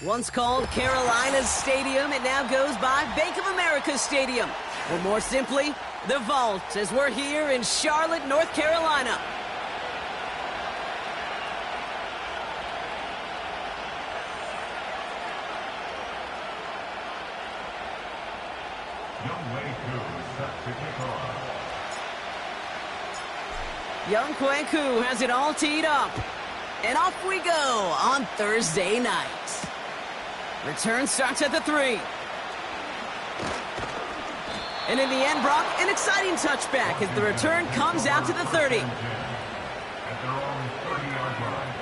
Once called Carolina's Stadium, it now goes by Bank of America Stadium. Or more simply, the Vault, as we're here in Charlotte, North Carolina. Young Kweku has it all teed up. And off we go on Thursday night. Return starts at the 3. And in the end, Brock, an exciting touchback as the return comes out to the 30. At their own 30-yard line.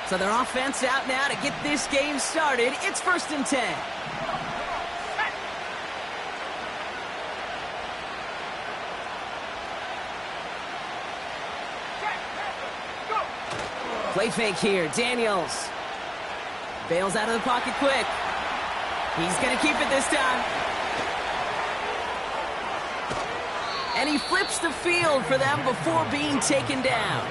So their offense out now to get this game started. It's 1st and 10. Play fake here, Daniels. Bails out of the pocket quick. He's going to keep it this time. And he flips the field for them before being taken down.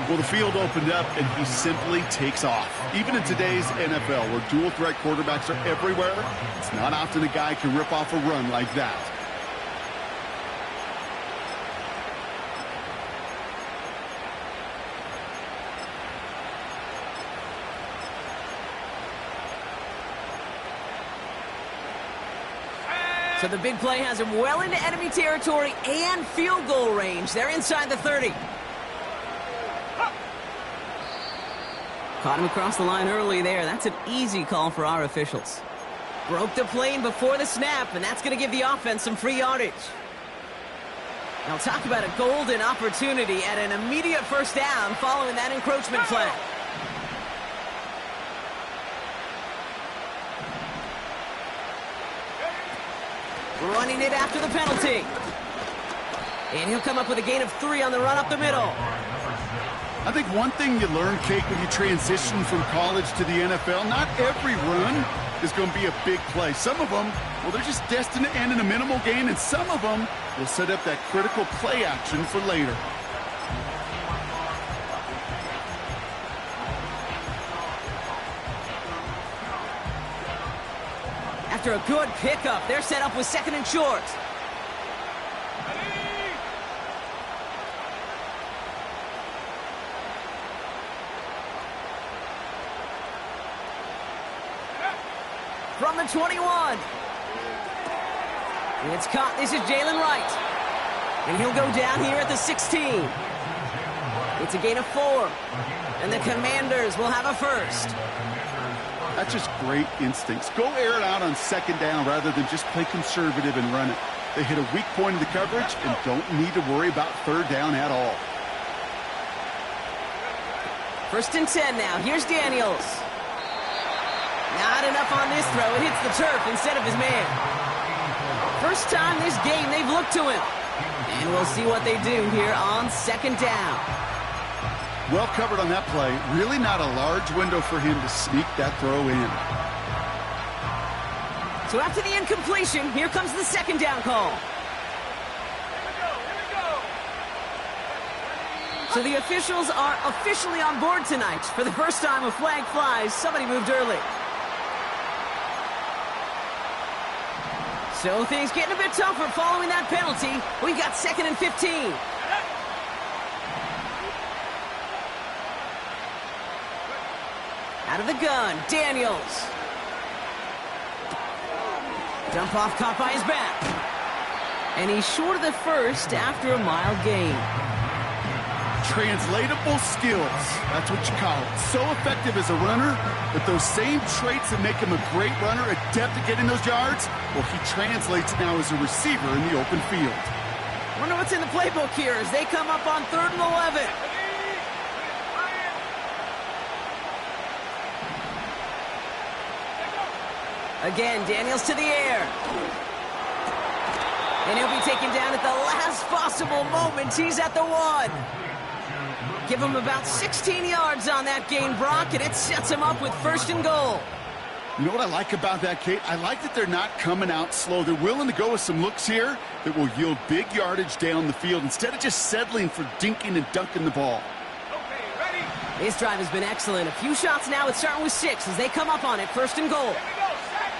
Well, the field opened up, and he simply takes off. Even in today's NFL, where dual-threat quarterbacks are everywhere, it's not often a guy can rip off a run like that. So the big play has him well into enemy territory and field goal range. They're inside the 30. Caught him across the line early there. That's an easy call for our officials. Broke the plane before the snap, and that's going to give the offense some free yardage. Now talk about a golden opportunity at an immediate first down following that encroachment flag. Running it after the penalty. And he'll come up with a gain of 3 on the run up the middle. I think one thing you learn, Kate, when you transition from college to the NFL, not every run is going to be a big play. Some of them, well, they're just destined to end in a minimal gain, and some of them will set up that critical play action for later. After a good pickup, they're set up with 2nd and short. From the 21. It's caught. This is Jalen Wright. And he'll go down here at the 16. It's a gain of 4. And the Commanders will have a first. That's just great instincts. Go air it out on 2nd down rather than just play conservative and run it. They hit a weak point in the coverage and don't need to worry about 3rd down at all. 1st and 10 now. Here's Daniels. Not enough on this throw. It hits the turf instead of his man. First time this game they've looked to him. And we'll see what they do here on 2nd down. Well covered on that play. Really not a large window for him to sneak that throw in. So after the incompletion, here comes the 2nd down call. So the officials are officially on board tonight. For the first time a flag flies, somebody moved early. So things getting a bit tougher following that penalty. We've got 2nd and 15. Out of the gun, Daniels. Dump off caught by his back. And he's short of the first after a mild gain. Translatable skills. That's what you call it. So effective as a runner, but those same traits that make him a great runner, adept at getting those yards, well, he translates now as a receiver in the open field. Wonder what's in the playbook here as they come up on 3rd and 11. Again, Daniels to the air. And he'll be taken down at the last possible moment. He's at the 1. Give him about 16 yards on that gain, Brock, and it sets him up with 1st and goal. You know what I like about that, Kate? I like that they're not coming out slow. They're willing to go with some looks here that will yield big yardage down the field instead of just settling for dinking and dunking the ball. Okay, ready? This drive has been excellent. A few shots now. It's starting with 6 as they come up on it. 1st and goal. Here we go, set.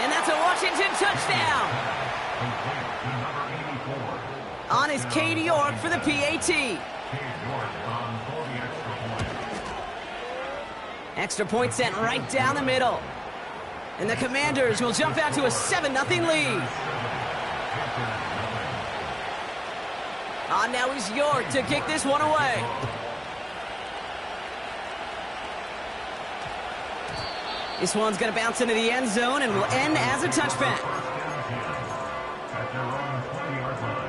And that's a Washington touchdown. Complete to number 84. On is Cade York for the PAT. Cade York on for the extra point. Extra point sent right down the middle. And the Commanders will jump out to a 7-0 lead. Now is York to kick this one away. This one's going to bounce into the end zone and will end as a touchback. At their own 20-yard line.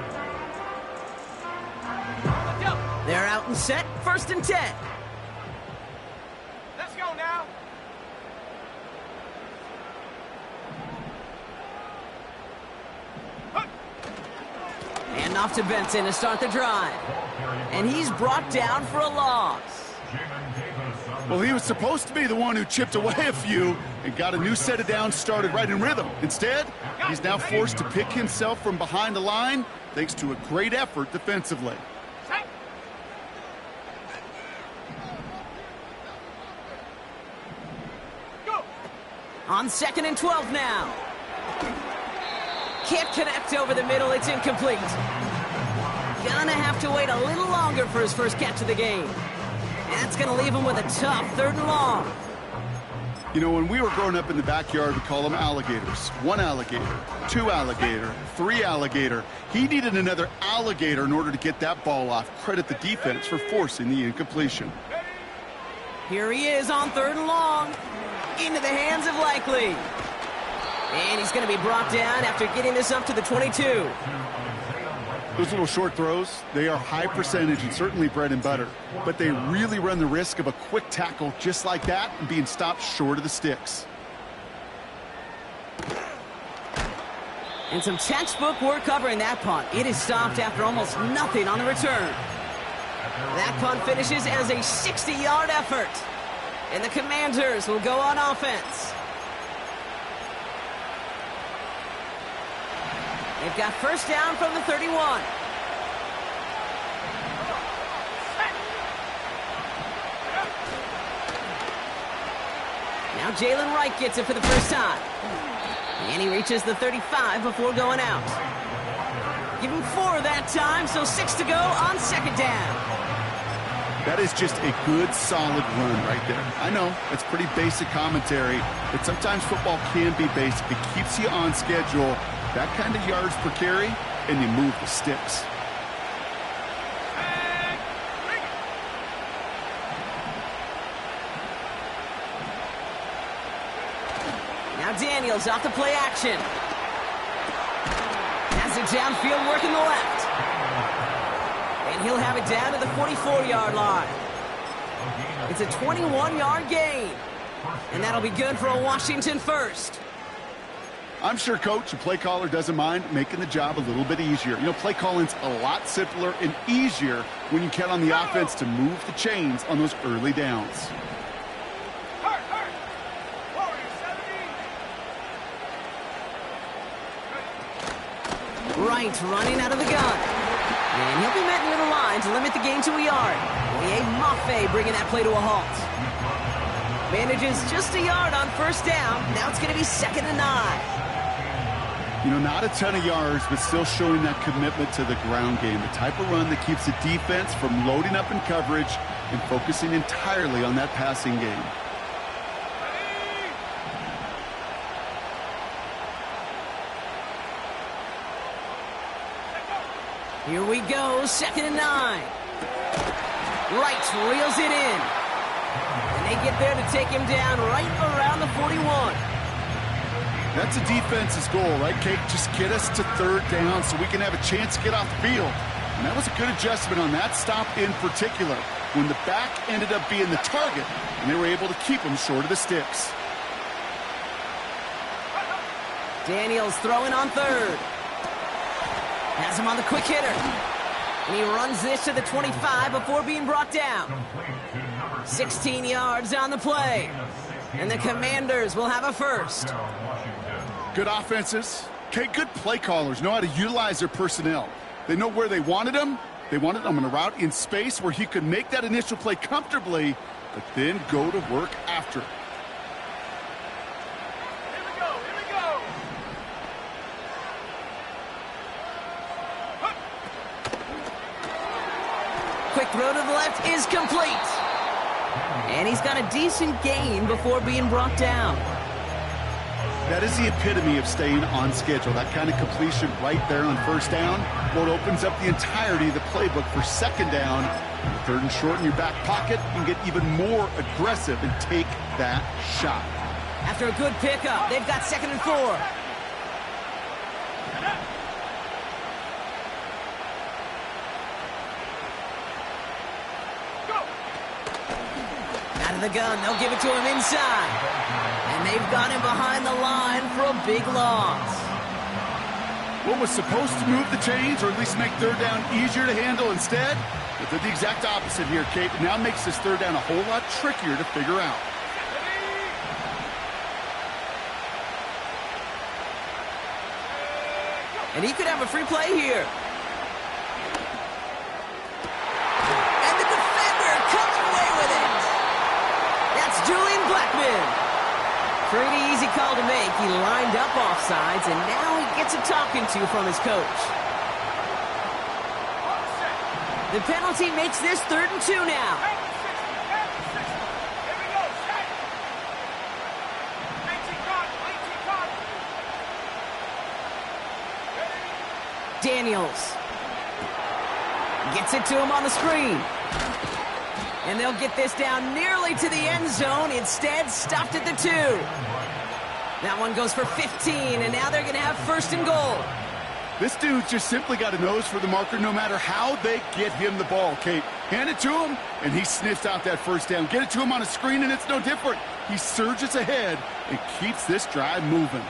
They're out and set. 1st and 10. Let's go now. And off to Benson to start the drive. And he's brought down for a loss. Well, he was supposed to be the one who chipped away a few and got a new set of downs started right in rhythm. Instead, he's now forced to pick himself from behind the line thanks to a great effort defensively. On 2nd and 12 now. Can't connect over the middle. It's incomplete. Gonna have to wait a little longer for his first catch of the game. That's going to leave him with a tough 3rd and long. You know, when we were growing up in the backyard, we call them alligators. 1 alligator, 2 alligator, 3 alligator. He needed another alligator in order to get that ball off. Credit the defense for forcing the incompletion. Here he is on 3rd and long. Into the hands of Likely. And he's going to be brought down after getting this up to the 22. Those little short throws, they are high percentage and certainly bread and butter. But they really run the risk of a quick tackle just like that and being stopped short of the sticks. And some textbook work covering that punt. It is stopped after almost nothing on the return. That punt finishes as a 60-yard effort. And the Commanders will go on offense. They've got 1st down from the 31. Now Jalen Wright gets it for the first time. And he reaches the 35 before going out. Give him 4 that time, so 6 to go on 2nd down. That is just a good, solid run right there. I know, it's pretty basic commentary, but sometimes football can be basic. It keeps you on schedule. That kind of yards per carry, and you move the sticks. Now Daniels off the play action. Has it downfield working the left. And he'll have it down to the 44-yard line. It's a 21-yard gain. And that'll be good for a Washington 1st. I'm sure coach and play caller doesn't mind making the job a little bit easier. You know, play calling's a lot simpler and easier when you count on the offense to move the chains on those early downs. Wright running out of the gun. And he'll be met near the line to limit the gain to a yard. Oye Mafe bringing that play to a halt. Manages just a yard on 1st down. Now it's going to be 2nd and 9. You know, not a ton of yards, but still showing that commitment to the ground game. The type of run that keeps the defense from loading up in coverage and focusing entirely on that passing game. Here we go, 2nd and 9. Wright reels it in. And they get there to take him down right around the 41. That's a defense's goal, right, Kate? Just get us to 3rd down so we can have a chance to get off the field. And that was a good adjustment on that stop in particular, when the back ended up being the target, and they were able to keep him short of the sticks. Daniels throwing on 3rd. Has him on the quick hitter. And he runs this to the 25 before being brought down. Complete to number 2. 16 yards on the play. And the Commanders will have a first. Washington. Good offenses. Okay, good play callers know how to utilize their personnel. They know where they wanted him. They wanted him on a route in space where he could make that initial play comfortably, but then go to work after. Here we go, here we go. Quick throw to the left is complete. And he's got a decent gain before being brought down. That is the epitome of staying on schedule. That kind of completion right there on first down. Well, it opens up the entirety of the playbook for second down. Third and short in your back pocket. You can get even more aggressive and take that shot. After a good pickup, they've got 2nd and 4. Out of the gun, they'll give it to him inside. And they've got him behind the line for a big loss. What was supposed to move the chains, or at least make third down easier to handle instead, but did the exact opposite here, Kate. Now makes this third down a whole lot trickier to figure out. And he could have a free play here. And the defender comes away with it. That's Julian Blackman. Pretty easy call to make. He lined up offsides, and now he gets a talking to from his coach. The penalty makes this 3rd and 2 now. Here we go, set. 19 guard. Daniels gets it to him on the screen. And they'll get this down nearly to the end zone. Instead, stopped at the 2. That one goes for 15, and now they're going to have 1st and goal. This dude's just simply got a nose for the marker no matter how they get him the ball, Kate. Hand it to him, and he sniffs out that first down. Get it to him on a screen, and it's no different. He surges ahead and keeps this drive moving.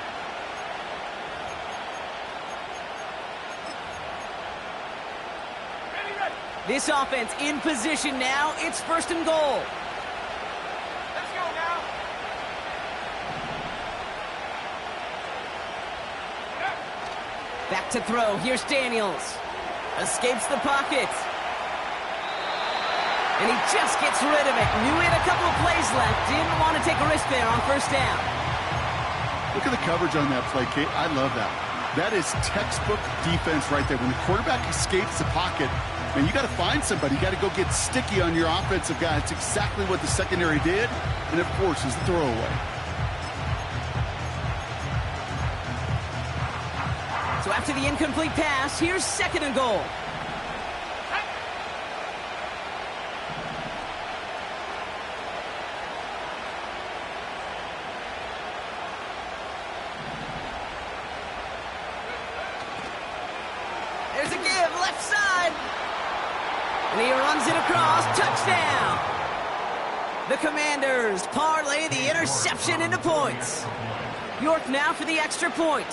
This offense in position now. It's 1st and goal. Let's go now. Back to throw. Here's Daniels. Escapes the pocket. And he just gets rid of it. Knew he had a couple of plays left. Didn't want to take a risk there on 1st down. Look at the coverage on that play, Kate. I love that. That is textbook defense right there. When the quarterback escapes the pocket, and you got to find somebody. You got to go get sticky on your offensive guy. It's exactly what the secondary did, and it forces the throwaway. So after the incomplete pass, here's 2nd and goal. There's a give, left side. And he runs it across, touchdown. The Commanders parlay the interception into points. York now for the extra point.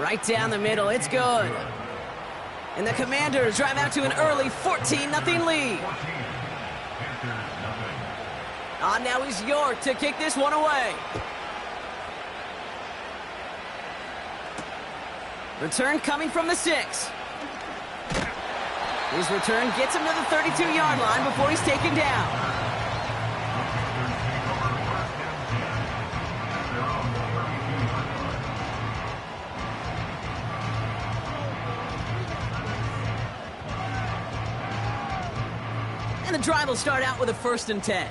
Right down the middle, it's good. And the Commanders drive out to an early 14-0 lead. On now is York to kick this one away. Return coming from the 6. His return gets him to the 32-yard line before he's taken down. And the drive will start out with a 1st and 10.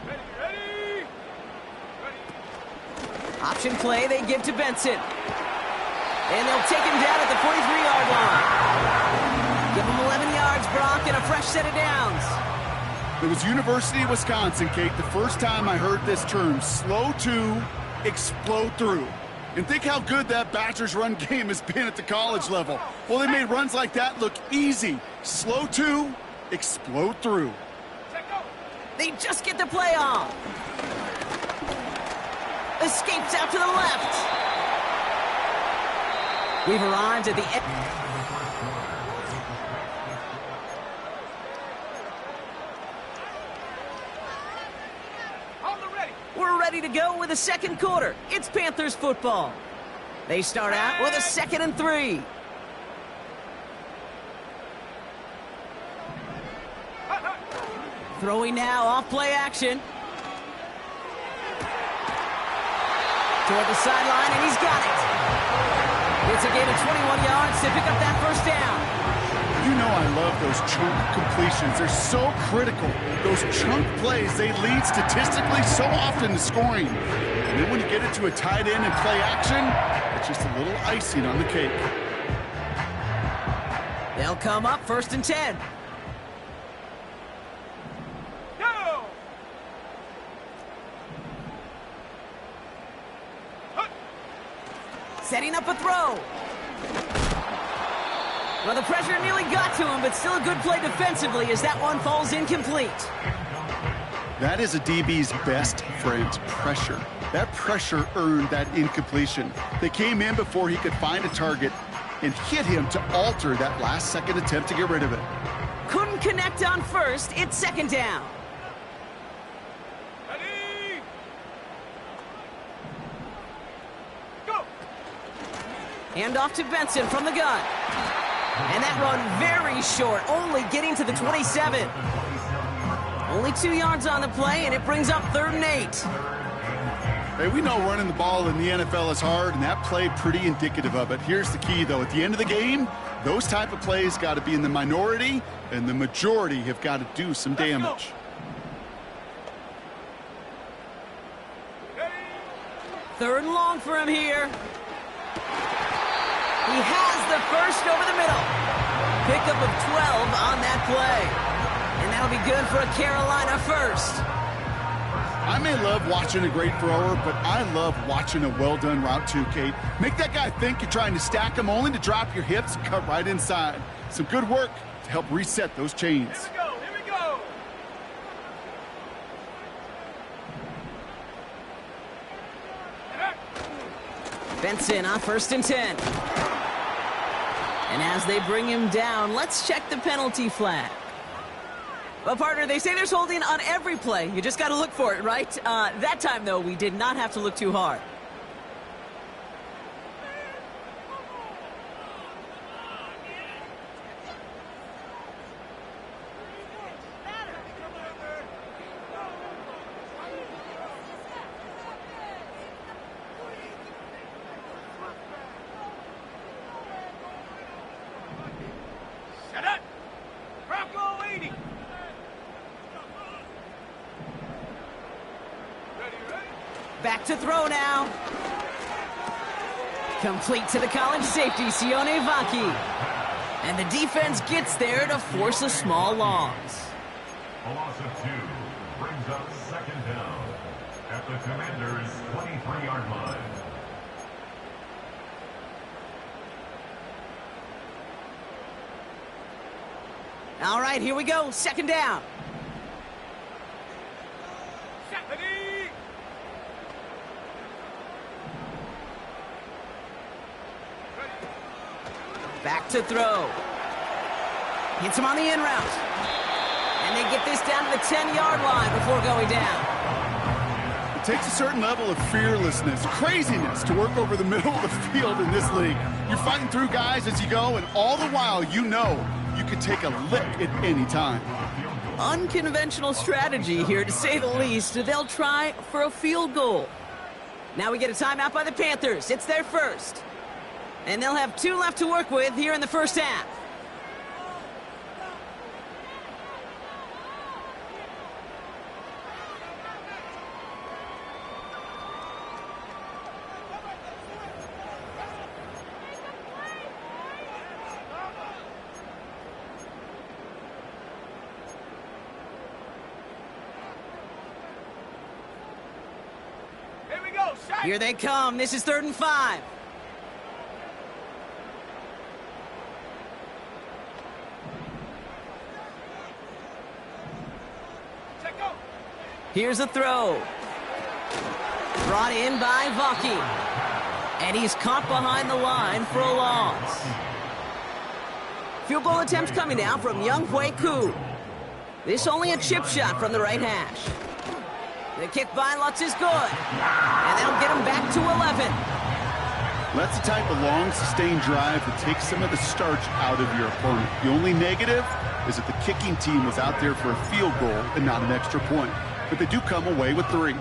Ready. Option play they give to Benson. And they'll take him down at the 43-yard line. Give him 11 yards, Brock, and a fresh set of downs. It was University of Wisconsin, Kate, the first time I heard this term, slow to explode through. And think how good that Badgers run game has been at the college level. Well, they made runs like that look easy. Slow to explode through. They just get the play off. Escapes out to the left. We've arrived at the end. We're ready to go with the second quarter. It's Panthers football. They start out with a 2nd and 3. Throwing now, off play action. Toward the sideline, and he's got it. It's a gain of 21 yards to pick up that first down. You know I love those chunk completions. They're so critical. Those chunk plays, they lead statistically so often to scoring. And then when you get it to a tight end and play action, it's just a little icing on the cake. They'll come up 1st and 10. Go! Setting up a throw. Well, the pressure nearly got to him, but still a good play defensively as that one falls incomplete. That is a DB's best friend, pressure. That pressure earned that incompletion. They came in before he could find a target and hit him to alter that last-second attempt to get rid of it. Couldn't connect on first. It's 2nd down. Ready? Go! Hand off to Benson from the gun. And that run very short, only getting to the 27. Only 2 yards on the play, and it brings up 3rd and 8. Hey, we know running the ball in the NFL is hard, and that play pretty indicative of it. Here's the key, though. At the end of the game, those type of plays got to be in the minority, and the majority have got to do some damage. 3rd and long for him here. He has the first over the middle. Pickup of 12 on that play. And that'll be good for a Carolina first. I may love watching a great thrower, but I love watching a well-done route too, Kate. Make that guy think you're trying to stack him only to drop your hips and cut right inside. Some good work to help reset those chains. Here we go, here we go! Benson on 1st and 10. And as they bring him down, let's check the penalty flag. Well, partner, they say there's holding on every play. You just got to look for it, right? That time, though, we did not have to look too hard. Set it! Bronco 80! Ready, ready? Back to throw now. Complete to the college safety, Sione Vaki. And the defense gets there to force a small loss. A loss of 2 brings up 2nd down at the Commander's 23-yard line. All right, here we go. 2nd down. Ready? Back to throw. Hits him on the in route. And they get this down to the 10-yard line before going down. It takes a certain level of fearlessness, craziness to work over the middle of the field in this league. You're fighting through guys as you go, and all the while you know you could take a lick at any time. Unconventional strategy here, to say the least. They'll try for a field goal. Now we get a timeout by the Panthers. It's their first. And they'll have 2 left to work with here in the first half. Here we go, shot! Here they come. This is 3rd and 5. Check go! Here's a throw. Brought in by Vaki. And he's caught behind the line for a loss. Field goal attempt coming now from Younghoe Koo. This only a chip shot from the right hash. The kick by Lutz is good. And that'll get him back to 11. That's the type of long, sustained drive that takes some of the starch out of your opponent. The only negative is that the kicking team was out there for a field goal and not an extra point. But they do come away with 3.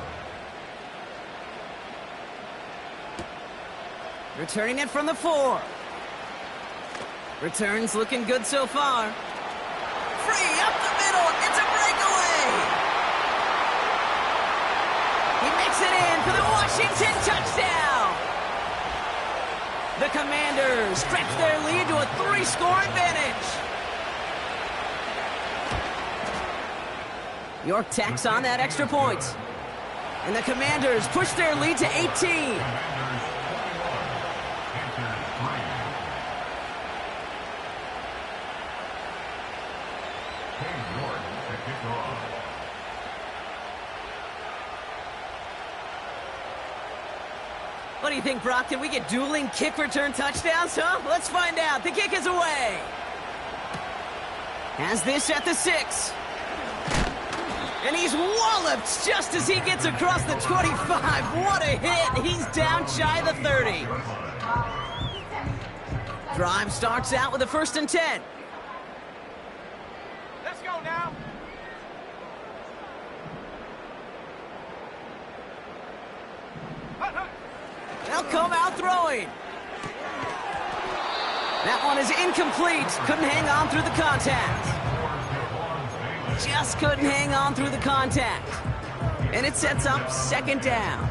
Returning it from the 4. Returns looking good so far. Free up the middle. It's a breakaway. He makes it in for the Washington touchdown. The Commanders stretch their lead to a 3-score advantage. York tacks on that extra point. And the Commanders push their lead to 18. What do you think, Brock? Can we get dueling kick return touchdowns, huh? Let's find out. The kick is away. Has this at the 6. And he's walloped just as he gets across the 25. What a hit. He's down shy of the 30. Drive starts out with a 1st and 10. Let's go now. They'll come out throwing. That one is incomplete. Couldn't hang on through the contact. Just couldn't hang on through the contact. And it sets up 2nd down.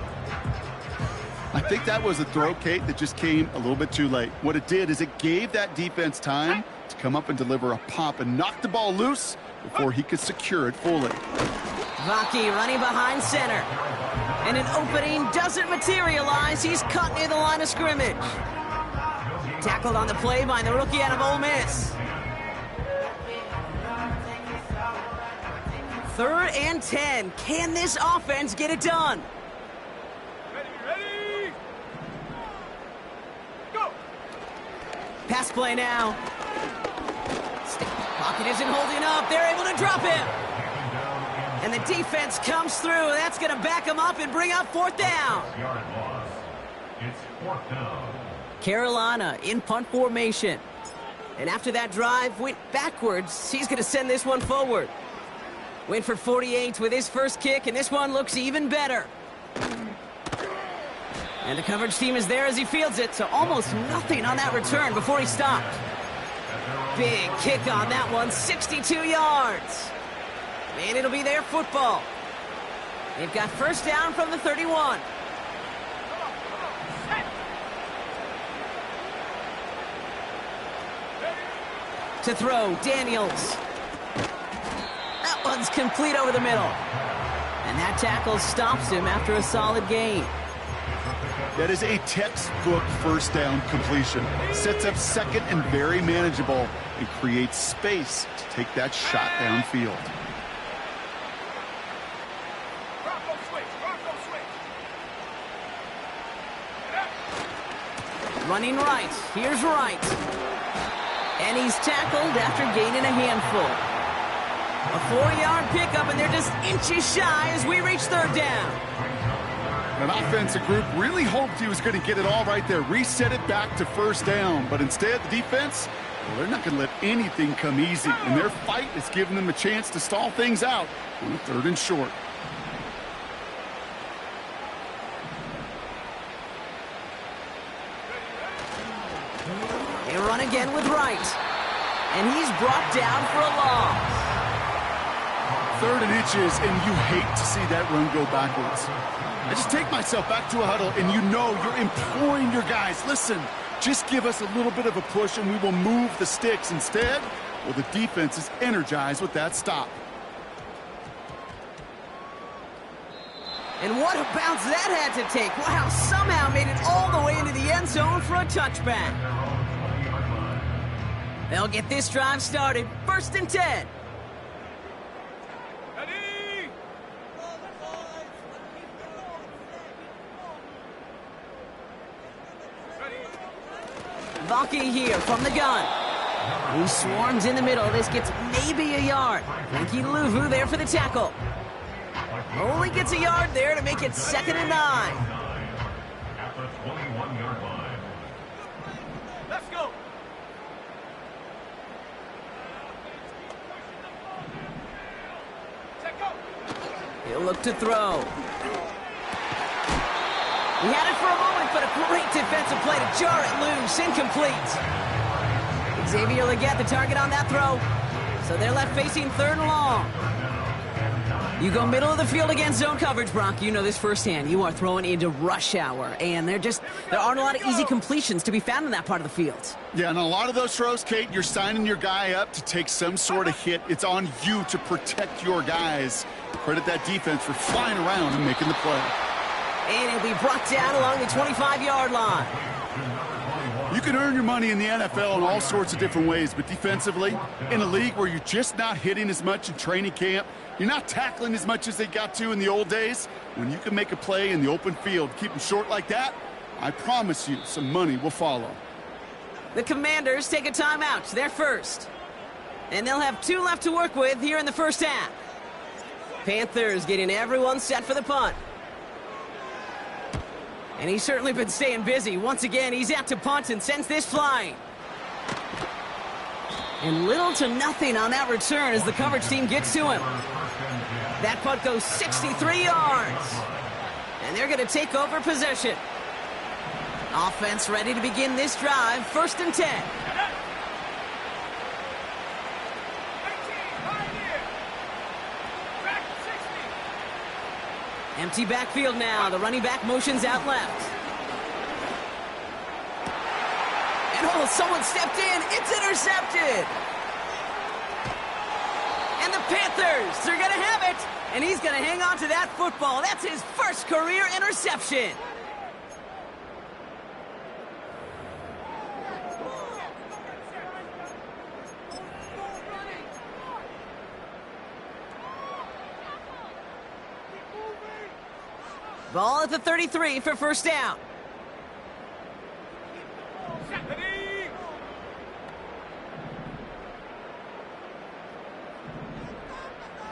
I think that was a throw, Kate, that just came a little bit too late. What it did is it gave that defense time to come up and deliver a pop and knock the ball loose before he could secure it fully. Vaki running behind center. And an opening doesn't materialize. He's cut near the line of scrimmage. Tackled on the play by the rookie out of Ole Miss. 3rd and 10. Can this offense get it done? Ready? Go! Pass play now. Pocket isn't holding up. They're able to drop him. And the defense comes through. That's going to back him up and bring up 4th down. It's 4th down. Carolina in punt formation. And after that drive went backwards, he's going to send this one forward. Went for 48 with his first kick, and this one looks even better. And the coverage team is there as he fields it, so almost nothing on that return before he stopped. Big kick on that one, 62 yards. And it'll be their football. They've got 1st down from the 31. To throw, Daniels. That one's complete over the middle. And that tackle stops him after a solid gain. That is a textbook 1st down completion. Sets up 2nd and very manageable and creates space to take that shot downfield. Running right. Here's Wright. And he's tackled after gaining a handful. A 4-yard pickup, and they're just inches shy as we reach 3rd down. An offensive group really hoped he was going to get it all right there, reset it back to 1st down. But instead, the defense, well, they're not going to let anything come easy. And their fight is giving them a chance to stall things out on a 3rd and short. They run again with Wright. And he's brought down for a loss. 3rd and inches, and you hate to see that run go backwards. I just take myself back to a huddle, and you know you're imploring your guys, listen, just give us a little bit of a push, and we will move the sticks. Instead, well, the defense is energized with that stop. And what a bounce that had to take. Wow, somehow made it all the way into the end zone for a touchback. They'll get this drive started. 1st and 10. Ready? Vaki here from the gun. He swarms in the middle. This gets maybe a yard. Frankie Luvu there for the tackle. Only gets a yard there to make it 2nd and 9. At the 21-yard line. Let's go. Check out. He'll look to throw. He had it for a moment, but a great defensive play to jar it loose. Incomplete. Xavier Leggett, the target on that throw. So they're left facing 3rd and long. You go middle of the field against zone coverage, Brock. You know this firsthand. You are throwing into rush hour, and there aren't a lot of easy completions to be found in that part of the field. Yeah, and a lot of those throws, Kate, you're signing your guy up to take some sort of hit. It's on you to protect your guys. Credit that defense for flying around and making the play. And it'll be brought down along the 25-yard line. You can earn your money in the NFL in all sorts of different ways, but defensively, in a league where you're just not hitting as much in training camp, you're not tackling as much as they got to in the old days, when you can make a play in the open field, keep them short like that, I promise you some money will follow. The Commanders take a timeout. They're first. And they'll have 2 left to work with here in the first half. Panthers getting everyone set for the punt. And he's certainly been staying busy. Once again, he's out to punt and sends this flying. And little to nothing on that return as the coverage team gets to him. That punt goes 63 yards. And they're going to take over possession. Offense ready to begin this drive. 1st and 10. 18, right here. Back 60. Empty backfield now. The running back motions out left. And oh, someone stepped in. It's intercepted. And the Panthers, they're going to have it. And he's going to hang on to that football. That's his first career interception. Ball at the 33 for 1st down.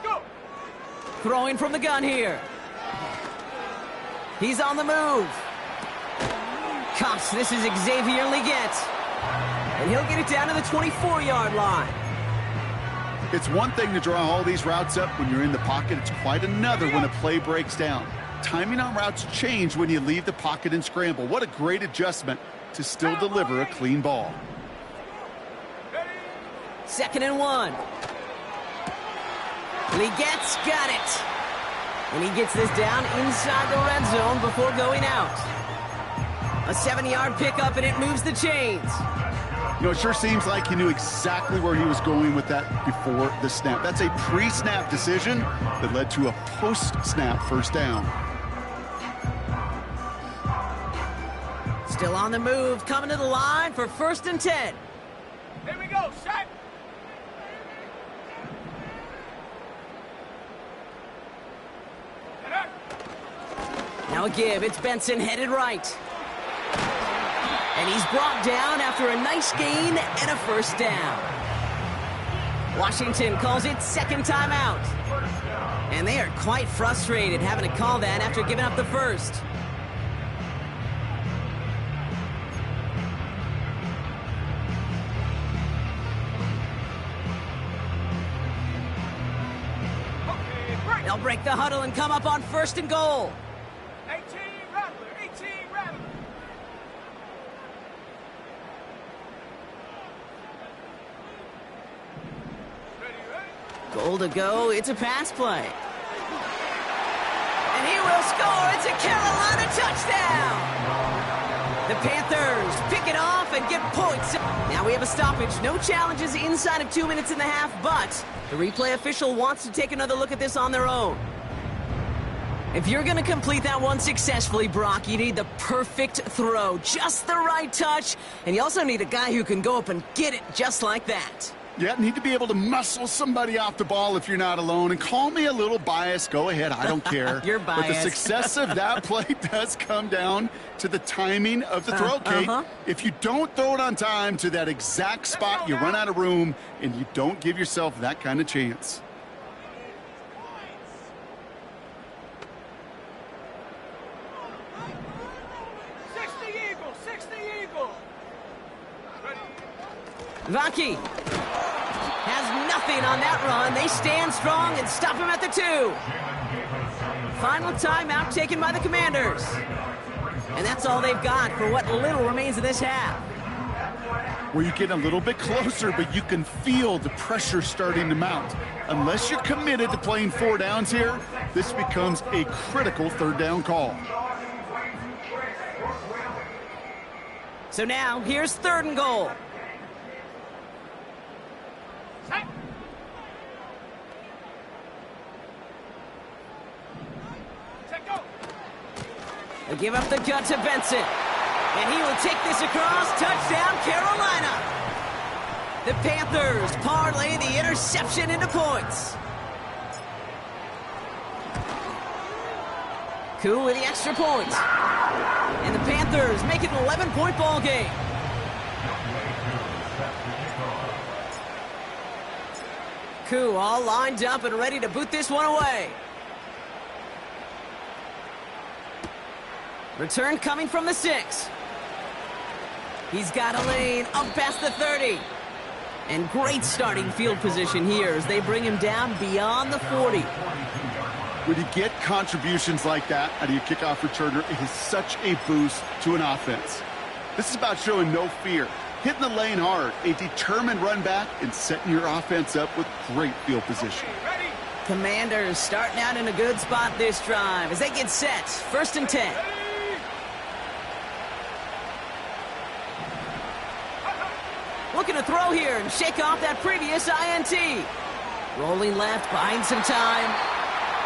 Go. Throwing from the gun here. He's on the move. Cops, this is Xavier Leggett. And he'll get it down to the 24-yard line. It's one thing to draw all these routes up when you're in the pocket. It's quite another when a play breaks down. Timing on routes change when you leave the pocket and scramble. What a great adjustment to still deliver a clean ball. 2nd and 1. Leggett's got it. And he gets this down inside the red zone before going out. A 7-yard pickup, and it moves the chains. You know, it sure seems like he knew exactly where he was going with that before the snap. That's a pre-snap decision that led to a post-snap 1st down. Still on the move, coming to the line for 1st and 10. Here we go, shot. Now a give, it's Benson headed right. And he's brought down after a nice gain and a 1st down. Washington calls it 2nd timeout. And they are quite frustrated having to call that after giving up the 1st. They'll break the huddle and come up on 1st and goal. 18 Rattler, 18 Rattler. Ready? Goal to go, it's a pass play. And he will score, it's a Carolina touchdown! The Panthers pick it off and get points. Now we have a stoppage. No challenges inside of 2 minutes and a half, but the replay official wants to take another look at this on their own. If you're going to complete that one successfully, Brock, you need the perfect throw, just the right touch, and you also need a guy who can go up and get it just like that. Yeah, need to be able to muscle somebody off the ball if you're not alone. And call me a little biased. Go ahead. I don't care. You're biased. But the success of that play does come down to the timing of the throw, Kate. If you don't throw it on time to that exact spot, you run out of room, and you don't give yourself that kind of chance. Vaki has nothing on that run. They stand strong and stop him at the 2. Final timeout taken by the Commanders. And that's all they've got for what little remains of this half. Well, you get a little bit closer, but you can feel the pressure starting to mount. Unless you're committed to playing 4 downs here, this becomes a critical 3rd down call. So now, here's 3rd and goal. They give up the gut to Benson. And he will take this across. Touchdown, Carolina. The Panthers parlay the interception into points. Koo with the extra point. And the Panthers make it an 11-point ball game. Koo all lined up and ready to boot this one away. Return coming from the 6. He's got a lane up past the 30. And great starting field position here as they bring him down beyond the 40. When you get contributions like that out of your kickoff returner, it is such a boost to an offense. This is about showing no fear, hitting the lane hard, a determined run back, and setting your offense up with great field position. Commanders starting out in a good spot this drive as they get set. 1st and 10. Looking to throw here and shake off that previous INT. Rolling left, buying some time.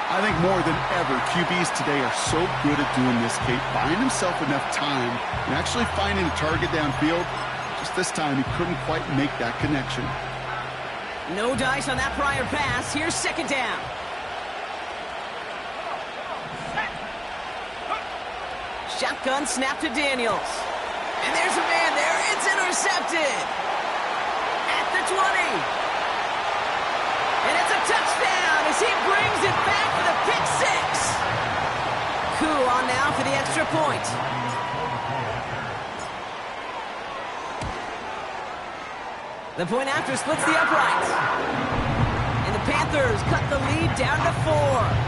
I think more than ever, QBs today are so good at doing this, Kate, buying himself enough time and actually finding a target downfield. Just this time, he couldn't quite make that connection. No dice on that prior pass. Here's 2nd down. Shotgun snap to Daniels. And there's a man there. It's intercepted. At the 20. And it's a touchdown as he brings it back for the pick 6. Koo on now for the extra point. The point after splits the upright. And the Panthers cut the lead down to 4.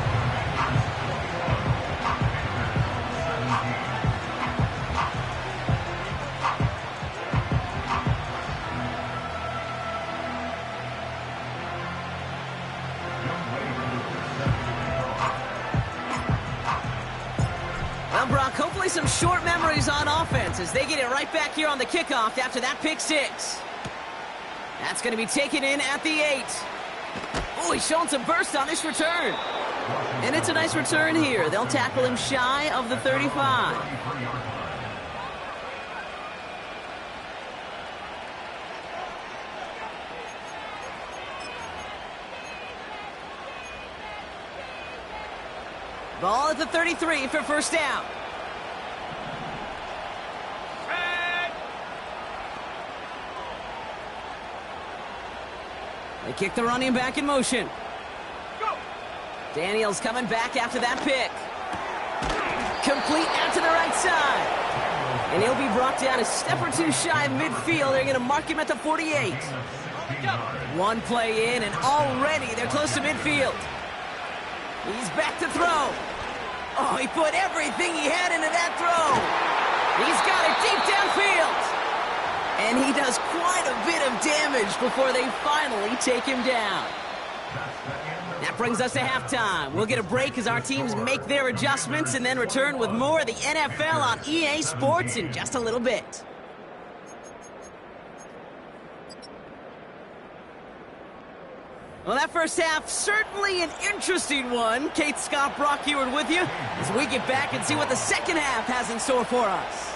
Well, Brock, hopefully some short memories on offense as they get it right back here on the kickoff after that pick 6. That's going to be taken in at the 8. Oh, he's showing some burst on this return. And it's a nice return here. They'll tackle him shy of the 35. Ball at the 33 for 1st down. They kick the running back in motion. Go. Daniels coming back after that pick. Complete out to the right side. And he'll be brought down a step or 2 shy of midfield. They're going to mark him at the 48. One play in, and already they're close to midfield. He's back to throw. Oh, he put everything he had into that throw. He's got it deep downfield. And he does quite a bit of damage before they finally take him down. That brings us to halftime. We'll get a break as our teams make their adjustments and then return with more of the NFL on EA Sports in just a little bit. Well, that first half, certainly an interesting one. Kate, Scott, Brock Eward with you as we get back and see what the second half has in store for us.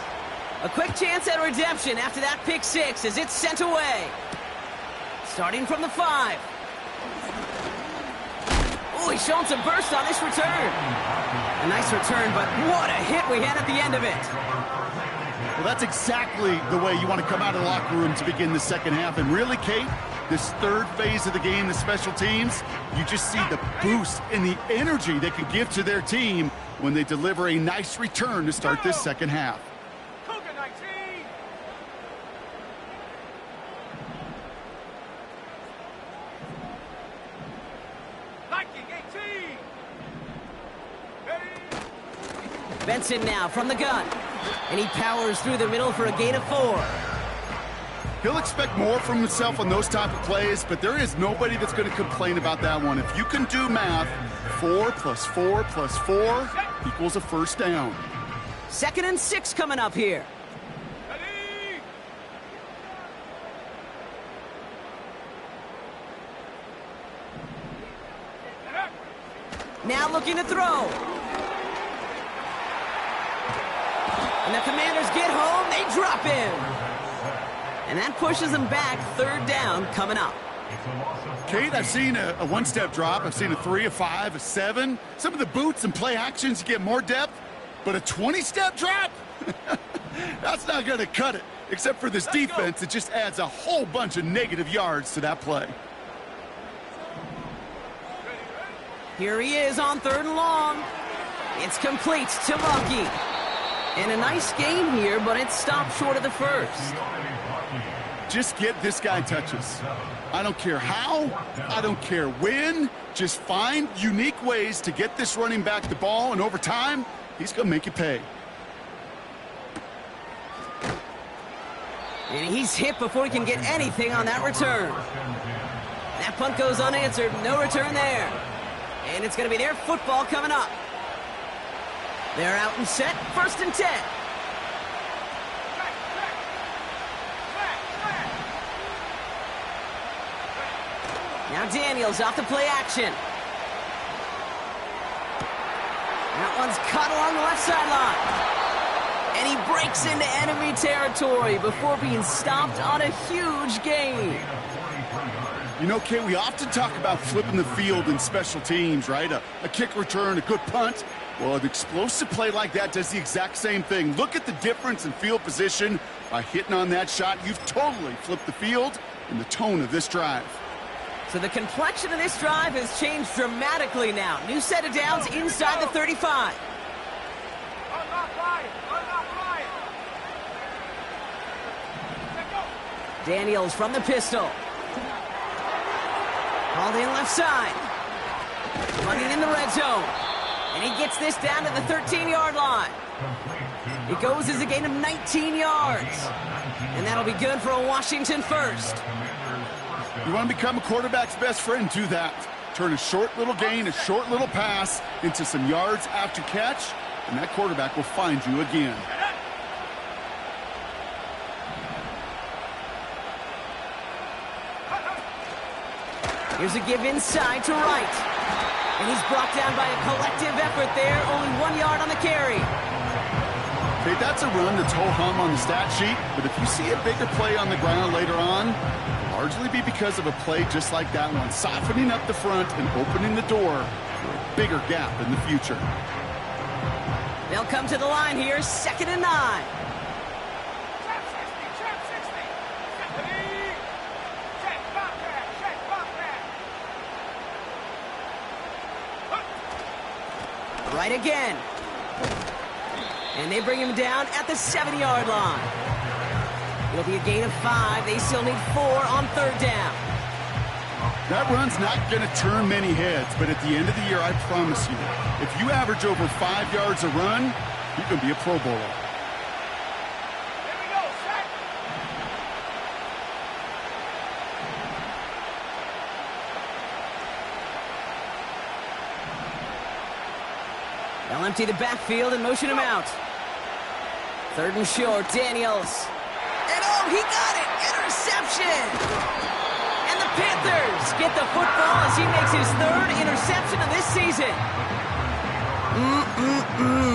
A quick chance at redemption after that pick 6 as it's sent away. Starting from the 5. Oh, he's showing some burst on this return. A nice return, but what a hit we had at the end of it. Well, that's exactly the way you want to come out of the locker room to begin the second half. And really, Kate, this third phase of the game, the special teams, you just see the boost and the energy they can give to their team when they deliver a nice return to start this second half. Cougar 19. Viking 18. Ready? Benson now from the gun. And he powers through the middle for a gain of 4. He'll expect more from himself on those type of plays, but there is nobody that's going to complain about that one. If you can do math, 4 plus 4 plus 4 equals a first down. 2nd and 6 coming up here. Ready? Now looking to throw. And the Commanders get home, they drop him. And that pushes them back, 3rd down coming up. Kate, I've seen a one-step drop. I've seen a 3, a 5, a 7. Some of the boots and play actions, you get more depth. But a 20-step drop? That's not going to cut it. Except for this defense, it just adds a whole bunch of negative yards to that play. Here he is on 3rd and long. It's complete to Lucky. And a nice game here, but it stopped short of the 1st. Just get this guy touches. I don't care how, I don't care when. Just find unique ways to get this running back the ball, and over time, he's going to make you pay. And he's hit before he can get anything on that return. That punt goes unanswered, no return there. And it's going to be their football coming up. They're out and set, 1st and 10. Now Daniels off the play action. That one's caught along the left sideline. And he breaks into enemy territory before being stopped on a huge gain. You know, Kate, we often talk about flipping the field in special teams, right? A kick return, a good punt. Well, an explosive play like that does the exact same thing. Look at the difference in field position. By hitting on that shot, you've totally flipped the field and the tone of this drive. So the complexion of this drive has changed dramatically now. New set of downs inside the 35. Daniels from the pistol. Called in left side. Running in the red zone. And he gets this down to the 13-yard line. It goes as a gain of 19 yards. And that'll be good for a Washington 1st. You want to become a quarterback's best friend, do that. Turn a short little gain, a short little pass into some yards after catch, and that quarterback will find you again. Here's a give inside to right. And he's brought down by a collective effort there, only 1 yard on the carry. Okay, that's a run that's ho-hum on the stat sheet, but if you see a bigger play on the ground later on, largely be because of a play just like that one, softening up the front and opening the door for a bigger gap in the future. They'll come to the line here, 2nd and 9. Check 60. Ready? Check Bobcat. Right again. And they bring him down at the 7-yard line. It'll be a gain of 5. They still need 4 on 3rd down. That run's not going to turn many heads, but at the end of the year, I promise you, if you average over 5 yards a run, you're going to be a Pro Bowler. Here we go, set. They'll empty the backfield and motion him out. 3rd and short, Daniels. And oh, he got it! Interception! And the Panthers get the football as he makes his 3rd interception of this season.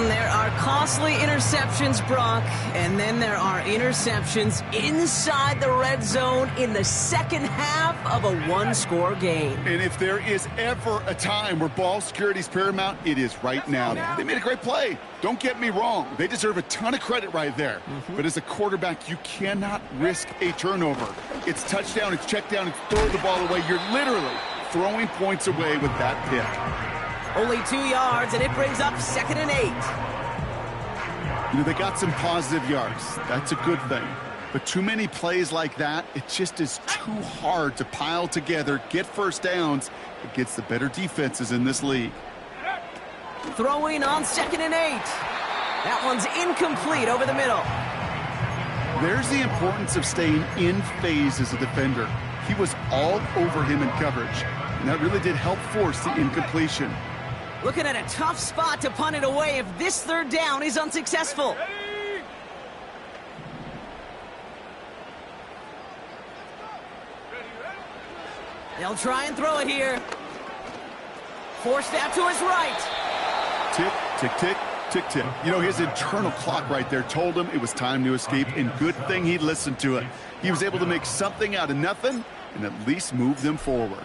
There are costly interceptions, Brock, and then there are interceptions inside the red zone in the second half of a one-score game. And if there is ever a time where ball security is paramount, it is right now. They made a great play. Don't get me wrong. They deserve a ton of credit right there. But as a quarterback, you cannot risk a turnover. It's touchdown, it's check down, it's throw the ball away. You're literally throwing points away with that pick. Only 2 yards, and it brings up 2nd and 8. You know, they got some positive yards. That's a good thing. But too many plays like that, it just is too hard to pile together, get first downs against the better defenses in this league. Throwing on 2nd and 8. That one's incomplete over the middle. There's the importance of staying in phase as a defender. He was all over him in coverage, and that really did help force the incompletion. Looking at a tough spot to punt it away if this 3rd down is unsuccessful. They'll try and throw it here. Forced out to his right. Tick, tick, tick, tick, tick. You know, his internal clock right there told him it was time to escape, and good thing he listened to it. He was able to make something out of nothing and at least move them forward.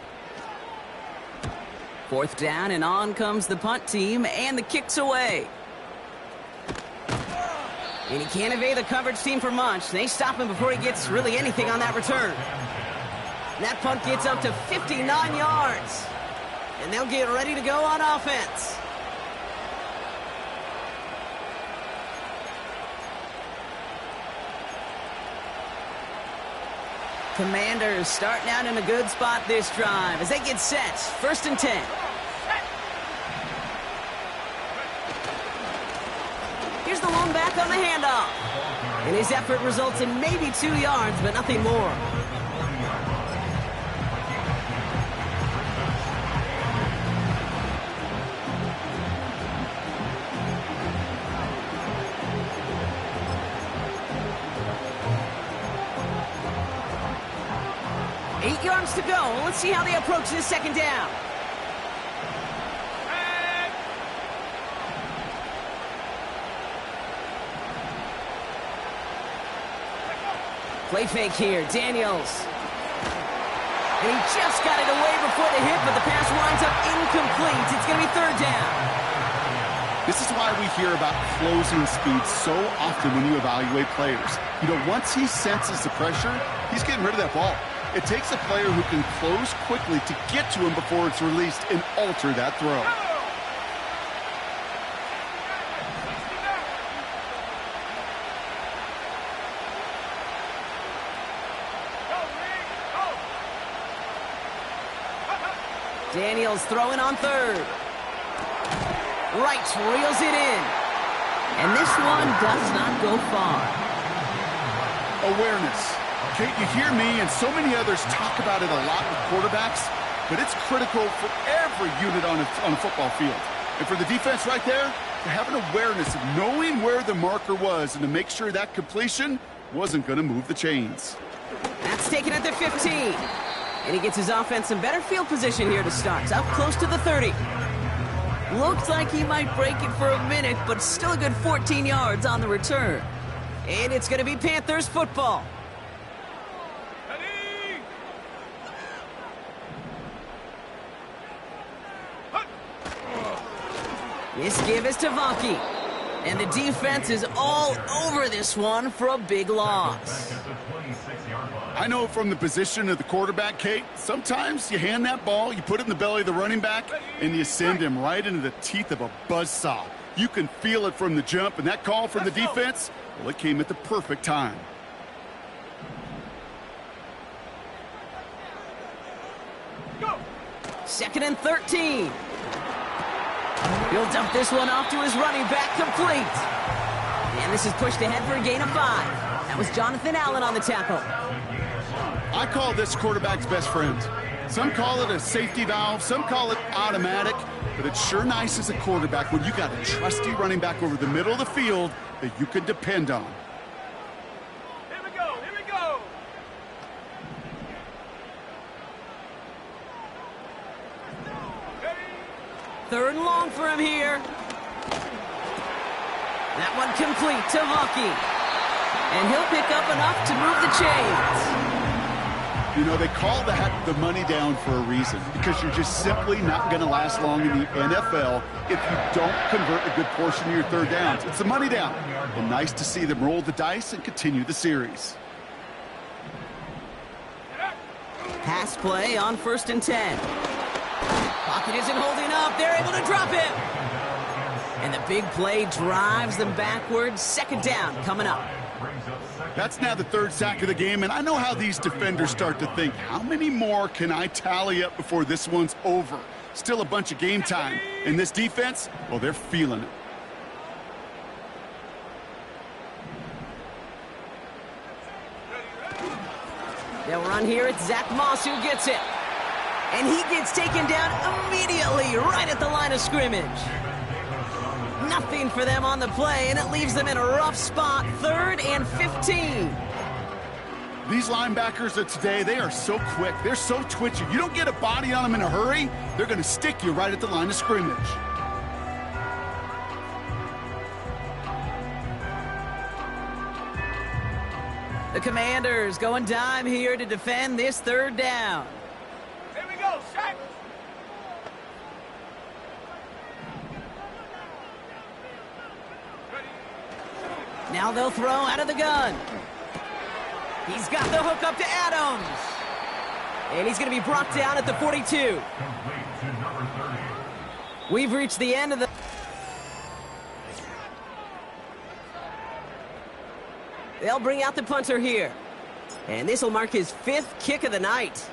4th down, and on comes the punt team, and the kick's away. And he can't evade the coverage team for much. They stop him before he gets really anything on that return. That punt gets up to 59 yards. And they'll get ready to go on offense. Commanders starting out in a good spot this drive as they get set. 1st and 10. Here's the lone back on the handoff. And his effort results in maybe 2 yards, but nothing more. Yards to go. Let's see how they approach this 2nd down. Play fake here. Daniels. And he just got it away before the hit, but the pass winds up incomplete. It's going to be 3rd down. This is why we hear about closing speed so often when you evaluate players. You know, once he senses the pressure, he's getting rid of that ball. It takes a player who can close quickly to get to him before it's released and alter that throw. Daniels throwing on 3rd. Right, reels it in. And this one does not go far. Awareness. Kate, you hear me and so many others talk about it a lot with quarterbacks, but it's critical for every unit on a football field. And for the defense right there, to have an awareness of knowing where the marker was and to make sure that completion wasn't going to move the chains. That's taken at the 15. And he gets his offense in better field position here to start. Up close to the 30. Looks like he might break it for a minute, but still a good 14 yards on the return. And it's going to be Panthers football. This give is to Vonke. And the defense is all over this one for a big loss. I know from the position of the quarterback, Kate, sometimes you hand that ball, you put it in the belly of the running back, and you send him right into the teeth of a buzzsaw. You can feel it from the jump, and that call from the defense, well, it came at the perfect time. Go. 2nd and 13. He'll dump this one off to his running back, complete. And this is pushed ahead for a gain of 5. That was Jonathan Allen on the tackle. I call this quarterback's best friend. Some call it a safety valve, some call it automatic, but it's sure nice as a quarterback when you got a trusty running back over the middle of the field that you can depend on. Here we go. Here we go. 3rd and long for him here. That one complete to Hockey. And he'll pick up enough to move the chains. You know, they call that the money down for a reason, because you're just simply not going to last long in the NFL if you don't convert a good portion of your third downs. It's the money down. And nice to see them roll the dice and continue the series. Pass play on 1st and 10. Pocket isn't holding up. They're able to drop him. And the big play drives them backwards. 2nd down coming up. That's now the 3rd sack of the game, and I know how these defenders start to think, how many more can I tally up before this one's over? Still a bunch of game time. And this defense, well, they're feeling it. They'll run here. It's Zach Moss who gets it. And he gets taken down immediately right at the line of scrimmage. Nothing for them on the play, and it leaves them in a rough spot. 3rd and 15. These linebackers of today, they are so quick. They're so twitchy. You don't get a body on them in a hurry, they're going to stick you right at the line of scrimmage. The Commanders going dime here to defend this 3rd down. Here we go, Shaq. Now they'll throw out of the gun. He's got the hook up to Adams. And he's going to be brought down at the 42. We've reached the end of the... They'll bring out the punter here. And this will mark his 5th kick of the night.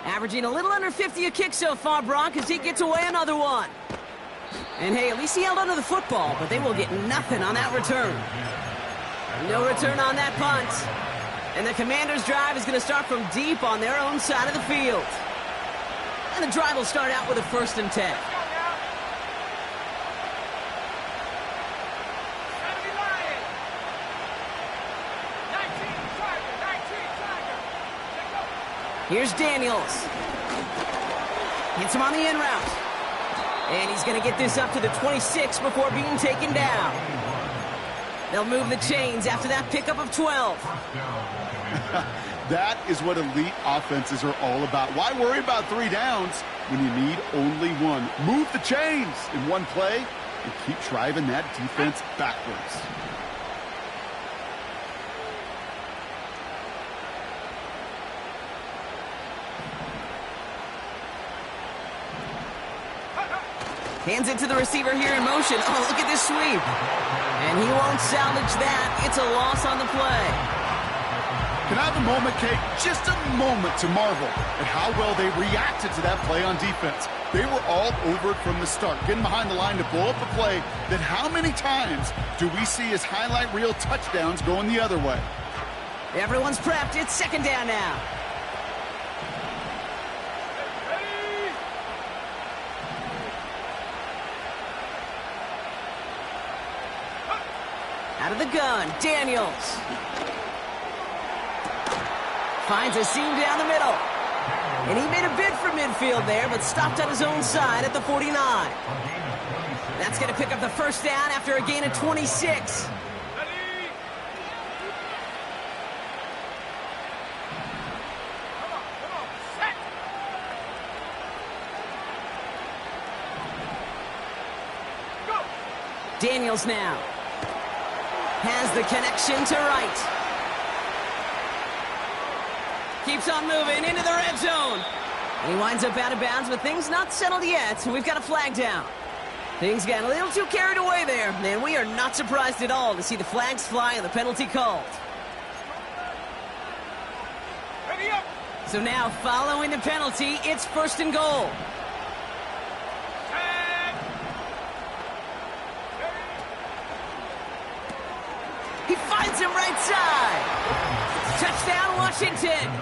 Averaging a little under 50 a kick so far, Brock, as he gets away another one. And hey, at least he held onto the football, but they will get nothing on that return. No return on that punt. And the Commanders' drive is going to start from deep on their own side of the field. And the drive will start out with a 1st and 10. Here's Daniels. Hits him on the in route. And he's going to get this up to the 26 before being taken down. They'll move the chains after that pickup of 12. That is what elite offenses are all about. Why worry about 3 downs when you need only 1? Move the chains in one play and keep driving that defense backwards. Hands it to the receiver here in motion. Oh, look at this sweep. And he won't salvage that. It's a loss on the play. Can I have a moment, Kate? Just a moment to marvel at how well they reacted to that play on defense. They were all over it from the start, getting behind the line to blow up the play. That how many times do we see as highlight reel touchdowns going the other way? Everyone's prepped. It's 2nd down now. Out of the gun, Daniels. Finds a seam down the middle. And he made a bid for midfield there, but stopped on his own side at the 49. That's going to pick up the 1st down after a gain of 26. Daniels now. Has the connection to right. Keeps on moving into the red zone. And he winds up out of bounds, but things not settled yet. We've got a flag down. Things got a little too carried away there, and we are not surprised at all to see the flags fly and the penalty called. Ready up. So now, following the penalty, it's 1st and goal. He finds him right side. Touchdown, Washington.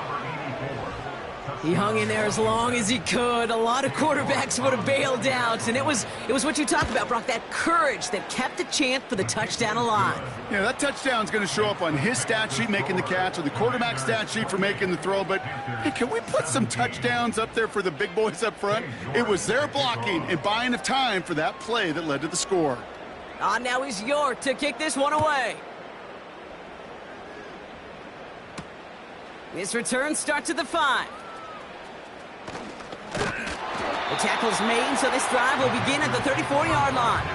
He hung in there as long as he could. A lot of quarterbacks would have bailed out. And it was what you talked about, Brock, that courage that kept the chant for the touchdown alive. Yeah, that touchdown's going to show up on his stat sheet making the catch or the quarterback stat sheet for making the throw. But hey, can we put some touchdowns up there for the big boys up front? It was their blocking and buying of time for that play that led to the score. Now is York to kick this one away. This return starts at the 5. The tackle's made, so this drive will begin at the 34-yard line.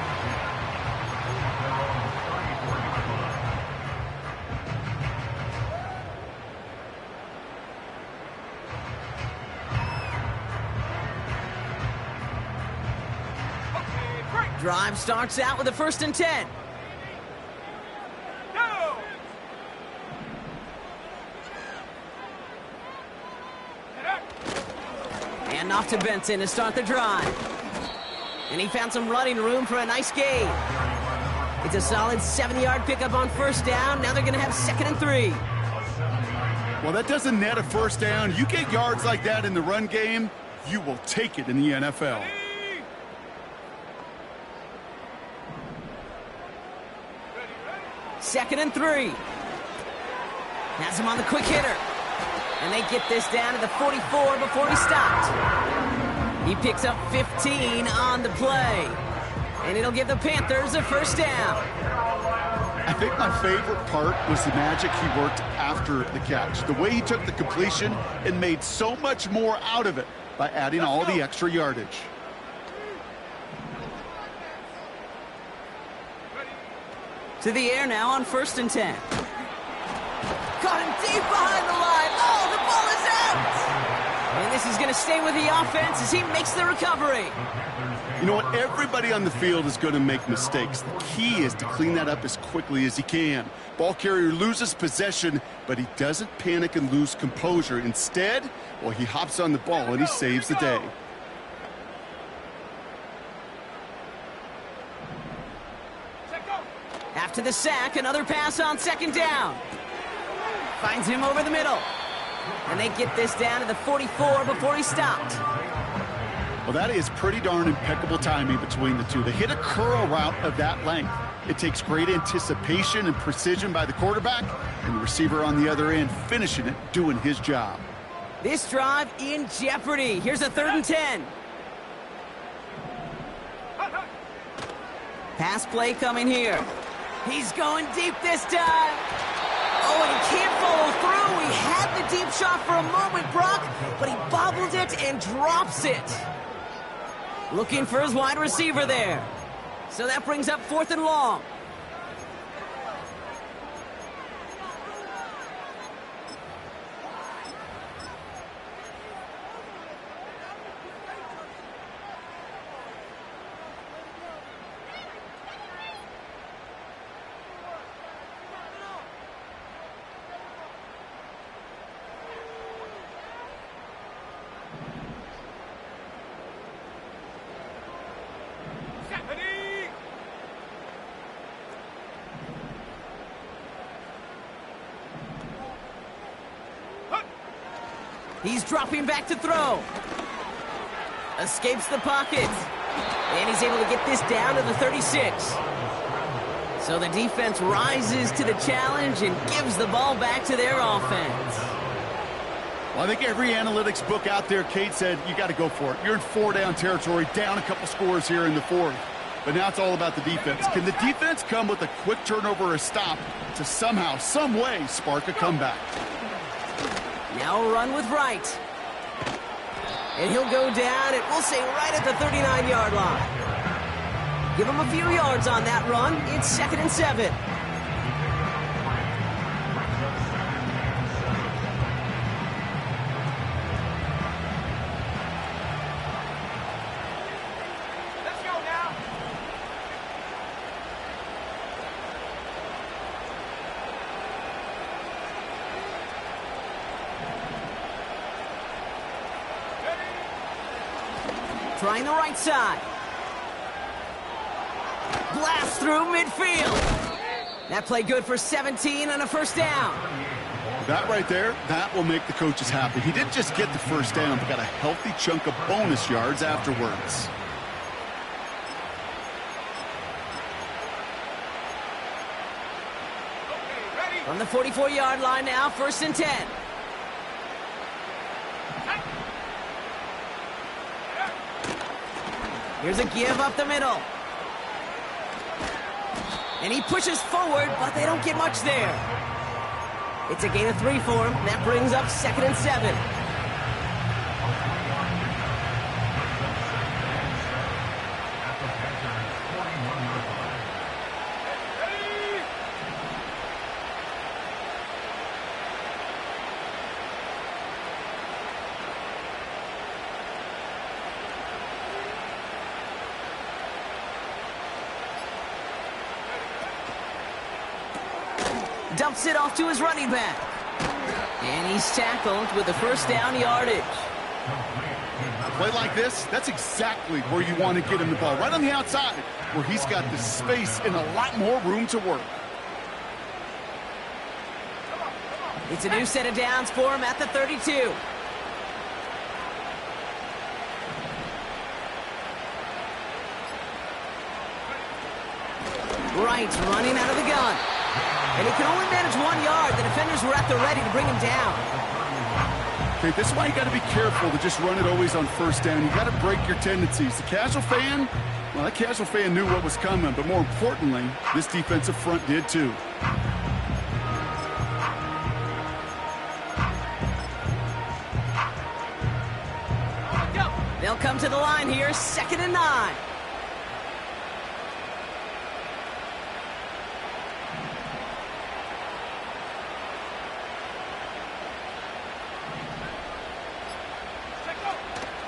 Drive starts out with a 1st and 10. Go! And off to Benson to start the drive. And he found some running room for a nice gain. It's a solid 7-yard pickup on 1st down. Now they're going to have 2nd and 3. Well, that doesn't net a 1st down. You get yards like that in the run game, you will take it in the NFL. 2nd and 3. Has him on the quick hitter. And they get this down to the 44 before he stopped. He picks up 15 on the play. And it'll give the Panthers a 1st down. I think my favorite part was the magic he worked after the catch. The way he took the completion and made so much more out of it by adding all the extra yardage. To the air now on 1st and 10. Caught him deep behind the line. Oh, the ball is out! And this is going to stay with the offense as he makes the recovery. You know what? Everybody on the field is going to make mistakes. The key is to clean that up as quickly as he can. Ball carrier loses possession, but he doesn't panic and lose composure. Instead, well, he hops on the ball and he saves the day. After the sack, another pass on 2nd down. Finds him over the middle. And they get this down to the 44 before he stopped. Well, that is pretty darn impeccable timing between the two. They hit a curl route of that length. It takes great anticipation and precision by the quarterback, and the receiver on the other end finishing it, doing his job. This drive in jeopardy. Here's a 3rd and 10. Pass play coming here. He's going deep this time. Oh, and he can't follow through. He had the deep shot for a moment, Brock, but he bobbled it and drops it. Looking for his wide receiver there. So that brings up 4th and long. He's dropping back to throw. Escapes the pocket. And he's able to get this down to the 36. So the defense rises to the challenge and gives the ball back to their offense. Well, I think every analytics book out there, Kate, said you got to go for it. You're in 4-down territory, down a couple scores here in the 4th. But now it's all about the defense. Can the defense come with a quick turnover or stop to somehow, some way, spark a comeback? Now a run with Wright. And he'll go down, and we'll say right at the 39-yard line. Give him a few yards on that run. It's 2nd and 7. Let's go now. Trying the right side. Blast through midfield. That play good for 17 and a 1st down. That right there, that will make the coaches happy. He didn't just get the 1st down, but got a healthy chunk of bonus yards afterwards. From the 44-yard line now, 1st and 10. Here's a give up the middle. And he pushes forward, but they don't get much there. It's a gain of 3 for him. That brings up 2nd and 7. Dumps it off to his running back. And he's tackled with the first down yardage. A play like this, that's exactly where you want to get him the ball. Right on the outside, where he's got the space and a lot more room to work. It's a new set of downs for him at the 32. Wright running out of the gun. And he can only manage 1 yard. The defenders were at the ready to bring him down. Okay, this is why you got to be careful to just run it always on first down. You got to break your tendencies. The casual fan, well, that casual fan knew what was coming, but more importantly, this defensive front did too. They'll come to the line here, 2nd and 9.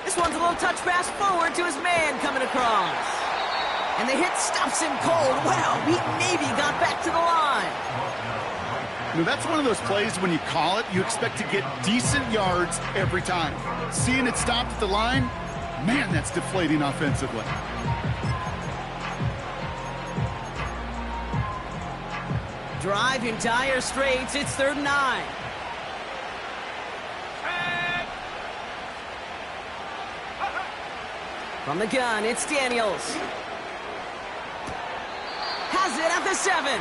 This one's a little touch pass forward to his man coming across. And the hit stops him cold. Wow, he maybe got back to the line. Now, that's one of those plays when you call it, you expect to get decent yards every time. Seeing it stopped at the line, man, that's deflating offensively. Drive in dire straits. It's 3rd and 9. From the gun, it's Daniels. Has it at the 7.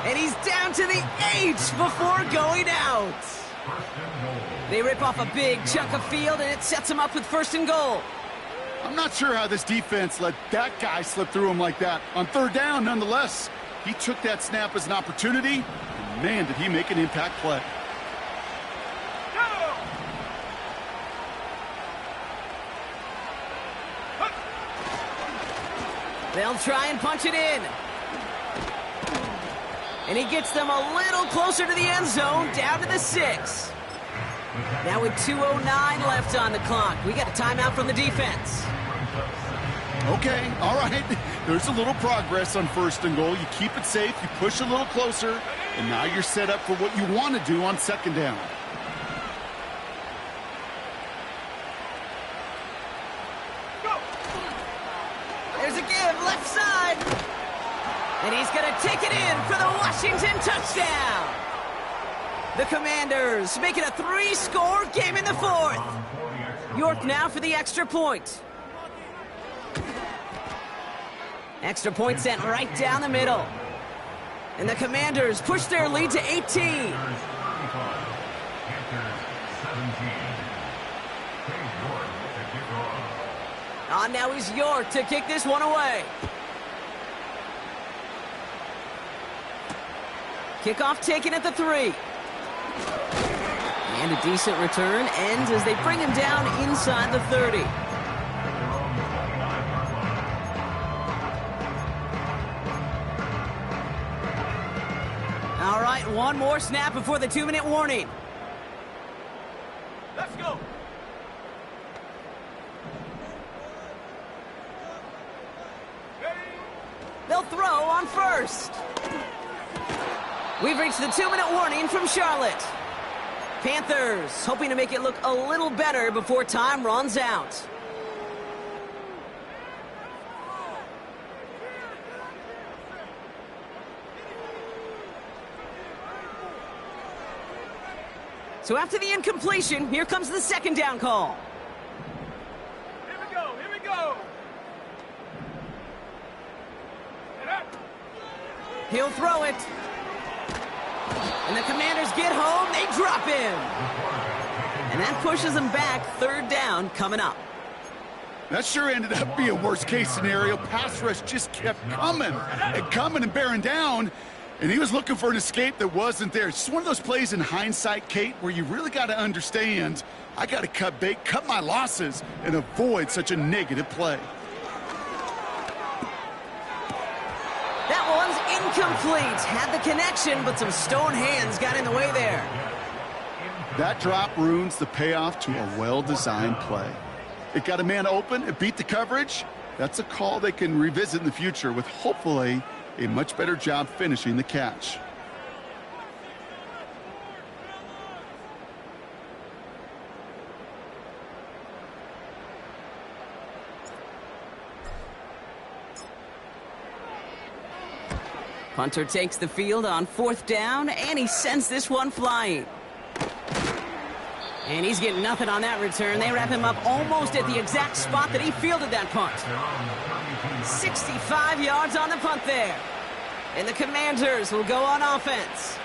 And he's down to the 8 before going out. They rip off a big chunk of field, and it sets him up with 1st and goal. I'm not sure how this defense let that guy slip through him like that. On 3rd down, nonetheless, he took that snap as an opportunity, and man, did he make an impact play. They'll try and punch it in. And he gets them a little closer to the end zone, down to the 6. Now with 2:09 left on the clock, we got a timeout from the defense. Okay, all right. There's a little progress on 1st and goal. You keep it safe, you push a little closer, and now you're set up for what you want to do on 2nd down. There's a give, left side. And he's going to take it in for the Washington touchdown. The Commanders make it a 3-score game in the 4th. York now for the extra point. Extra point sent right down the middle. And the Commanders push their lead to 18. Now is York to kick this one away. Kickoff taken at the 3. And a decent return ends as they bring him down inside the 30. All right, one more snap before the 2-minute warning. Let's go. They'll throw on 1st. We've reached the 2-minute warning from Charlotte. Panthers hoping to make it look a little better before time runs out. So after the incompletion, here comes the 2nd down call. Here we go. Here we go. He'll throw it. And the Commanders get home. They drop him. And that pushes them back. 3rd down coming up. That sure ended up being a worst-case scenario. Pass rush just kept coming and bearing down, and he was looking for an escape that wasn't there. It's just one of those plays in hindsight, Kate, where you really got to understand, I got to cut bait, cut my losses, and avoid such a negative play. That one's incomplete. Had the connection, but some stone hands got in the way there. That drop ruins the payoff to a well-designed play. It got a man open, it beat the coverage. That's a call they can revisit in the future with hopefully a much better job finishing the catch. Punter takes the field on 4th down, and he sends this one flying. And he's getting nothing on that return. They wrap him up almost at the exact spot that he fielded that punt. 65 yards on the punt there. And the Commanders will go on offense.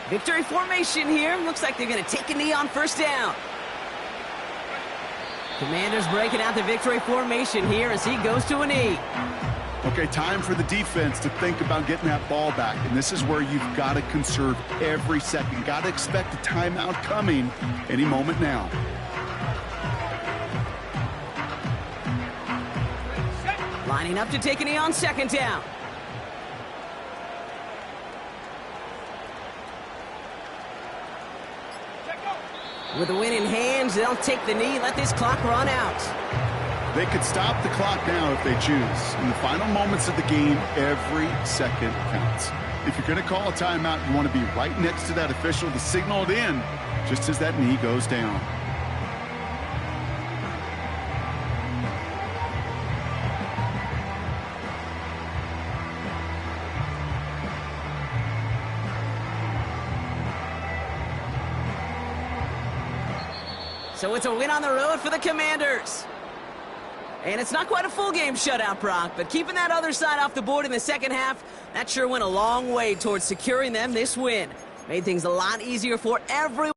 Victory formation here. Looks like they're going to take a knee on 1st down. Commanders breaking out the victory formation here as he goes to a knee. Okay, time for the defense to think about getting that ball back. And this is where you've got to conserve every second. Got to expect a timeout coming any moment now. Lining up to take a knee on 2nd down. With the win in hand, they'll take the knee, let this clock run out. They could stop the clock now if they choose. In the final moments of the game, every second counts. If you're going to call a timeout, you want to be right next to that official to signal it in just as that knee goes down. So it's a win on the road for the Commanders. And it's not quite a full game shutout, Brock, but keeping that other side off the board in the second half, that sure went a long way towards securing them this win. Made things a lot easier for everyone.